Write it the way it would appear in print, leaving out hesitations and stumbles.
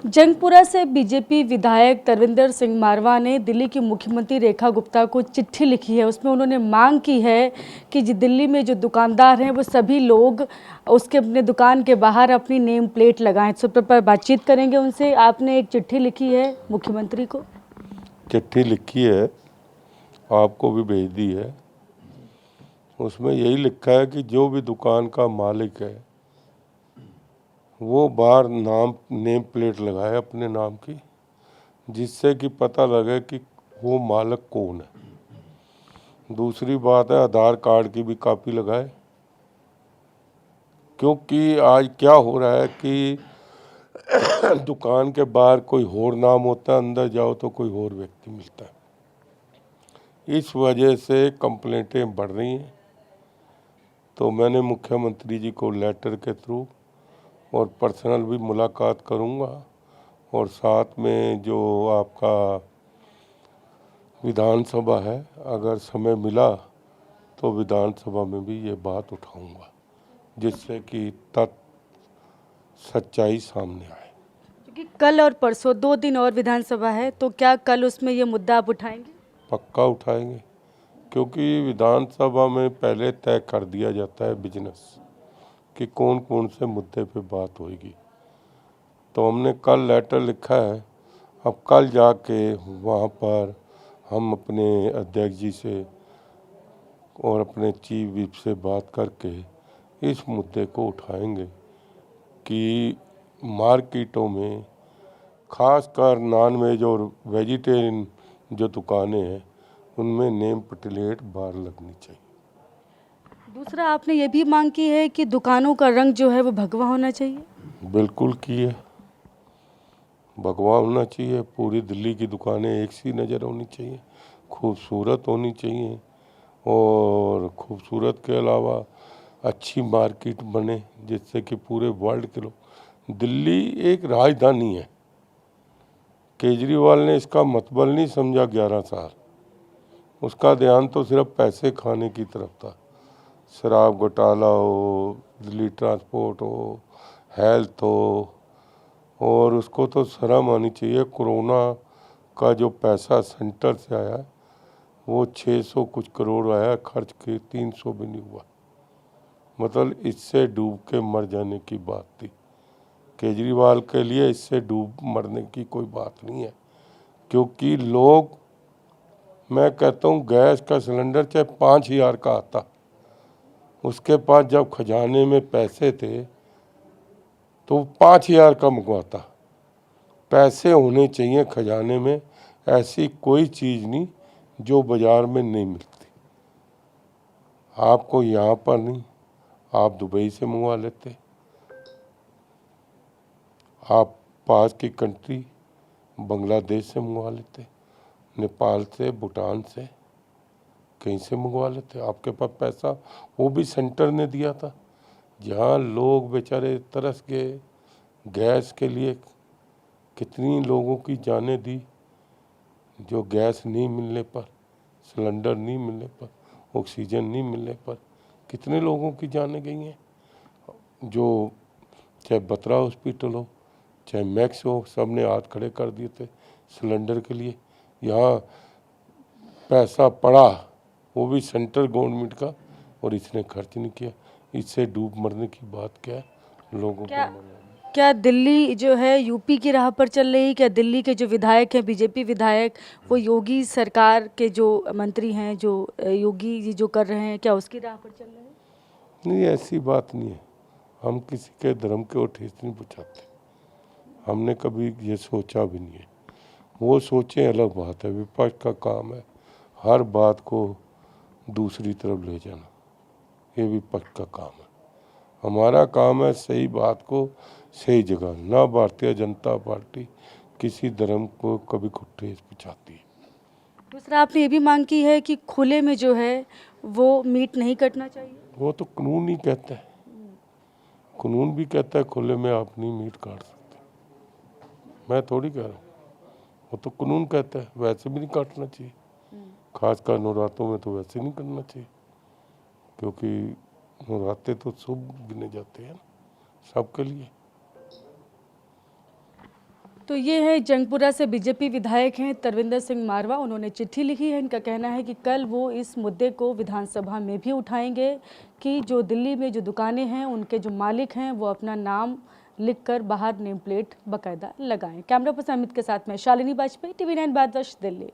जंगपुरा से बीजेपी विधायक तरविंदर सिंह मारवा ने दिल्ली की मुख्यमंत्री रेखा गुप्ता को चिट्ठी लिखी है। उसमें उन्होंने मांग की है कि दिल्ली में जो दुकानदार हैं वो सभी लोग उसके अपने दुकान के बाहर अपनी नेम प्लेट लगाएं। इस पर बातचीत करेंगे उनसे। आपने एक चिट्ठी लिखी है मुख्यमंत्री को। चिट्ठी लिखी है, आपको भी भेज दी है। उसमें यही लिखा है कि जो भी दुकान का मालिक है वो बाहर नेम प्लेट लगाए अपने नाम की, जिससे कि पता लगे कि वो मालिक कौन है। दूसरी बात है, आधार कार्ड की भी कॉपी लगाए, क्योंकि आज क्या हो रहा है कि दुकान के बाहर कोई और नाम होता है, अंदर जाओ तो कोई और व्यक्ति मिलता है। इस वजह से कंप्लेंटें बढ़ रही हैं। तो मैंने मुख्यमंत्री जी को लेटर के थ्रू और पर्सनल भी मुलाकात करूंगा, और साथ में जो आपका विधानसभा है, अगर समय मिला तो विधानसभा में भी ये बात उठाऊंगा, जिससे कि सच्चाई सामने आए। क्योंकि कल और परसों 2 दिन और विधानसभा है, तो क्या कल उसमें ये मुद्दा आप उठाएंगे? पक्का उठाएंगे, क्योंकि विधानसभा में पहले तय कर दिया जाता है बिजनेस कि कौन कौन से मुद्दे पे बात होगी। तो हमने कल लेटर लिखा है, अब कल जाके वहाँ पर हम अपने अध्यक्ष जी से और अपने चीफ विप से बात करके इस मुद्दे को उठाएंगे कि मार्केटों में खासकर नॉन वेज और वेजिटेरियन जो दुकानें हैं उनमें नेम प्लेट बाहर लगनी चाहिए। दूसरा, आपने ये भी मांग की है कि दुकानों का रंग जो है वो भगवा होना चाहिए। बिल्कुल की है, भगवा होना चाहिए। पूरी दिल्ली की दुकानें एक सी नज़र होनी चाहिए, खूबसूरत होनी चाहिए, और खूबसूरत के अलावा अच्छी मार्केट बने, जिससे कि पूरे वर्ल्ड के लोग। दिल्ली एक राजधानी है। केजरीवाल ने इसका मतबल नहीं समझा 11 साल। उसका ध्यान तो सिर्फ पैसे खाने की तरफ था। शराब घोटाला हो, दिल्ली ट्रांसपोर्ट हो, हेल्थ हो, और उसको तो शर्म आनी चाहिए। कोरोना का जो पैसा सेंटर से आया वो 600 कुछ करोड़ आया, खर्च के 300 भी नहीं हुआ। मतलब इससे डूब के मर जाने की बात थी। केजरीवाल के लिए इससे डूब मरने की कोई बात नहीं है, क्योंकि लोग, मैं कहता हूँ गैस का सिलेंडर चाहे 5,000 का आता, उसके पास जब खजाने में पैसे थे तो 5,000 का मंगवाता। पैसे होने चाहिए खजाने में, ऐसी कोई चीज़ नहीं जो बाज़ार में नहीं मिलती। आपको यहाँ पर नहीं, आप दुबई से मंगवा लेते, आप पास की कंट्री बांग्लादेश से मंगवा लेते, नेपाल से, भूटान से, कहीं से मंगवा लेते। आपके पास पैसा, वो भी सेंटर ने दिया था। जहाँ लोग बेचारे तरस गए गैस के लिए, कितनी लोगों की जानें दी, जो गैस नहीं मिलने पर, सिलेंडर नहीं मिलने पर, ऑक्सीजन नहीं मिलने पर कितने लोगों की जानें गई हैं। जो चाहे बत्रा हॉस्पिटल हो, चाहे मैक्स हो, सब ने हाथ खड़े कर दिए थे सिलेंडर के लिए। यहाँ पैसा पड़ा, वो भी सेंट्रल गवर्नमेंट का, और इसने खर्च नहीं किया। इससे डूब मरने की बात क्या है लोगों को? क्या दिल्ली जो है यूपी की राह पर चल रही? क्या दिल्ली के जो विधायक हैं, बीजेपी विधायक, वो योगी सरकार के जो मंत्री हैं, जो योगी जी जो कर रहे हैं, क्या उसकी राह पर चल रहे हैं? नहीं, ऐसी बात नहीं है। हम किसी के धर्म के और ठेस नहीं पहुँचाते। हमने कभी ये सोचा भी नहीं है। वो सोचें अलग बात है। विपक्ष का काम है हर बात को दूसरी तरफ ले जाना, ये विपक्ष का काम है। हमारा काम है सही बात को सही जगह। ना भारतीय जनता पार्टी किसी धर्म को कभी ठेस पहुँचाती है। दूसरा, आपने ये भी मांग की है कि खुले में जो है वो मीट नहीं कटना चाहिए। वो तो कानून ही कहता है, कानून भी कहता है खुले में आप नहीं मीट काट सकते। मैं थोड़ी कह रहा हूँ, वो तो कानून कहता है। वैसे भी नहीं काटना चाहिए, खासकर नवरात्रों में तो वैसे नहीं करना चाहिए, क्योंकि नवरात्रे तो शुभ गिने जाते हैं सबके लिए। तो ये है जंगपुरा से बीजेपी विधायक हैं तरविंदर सिंह मारवा। उन्होंने चिट्ठी लिखी है। इनका कहना है कि कल वो इस मुद्दे को विधानसभा में भी उठाएंगे कि जो दिल्ली में जो दुकानें हैं उनके जो मालिक हैं वो अपना नाम लिखकर बाहर नेम प्लेट बाकायदा लगाएं। कैमरा पर्सन अमित के साथ में शालिनी वाजपेयी, TV9 भारतवर्ष, दिल्ली।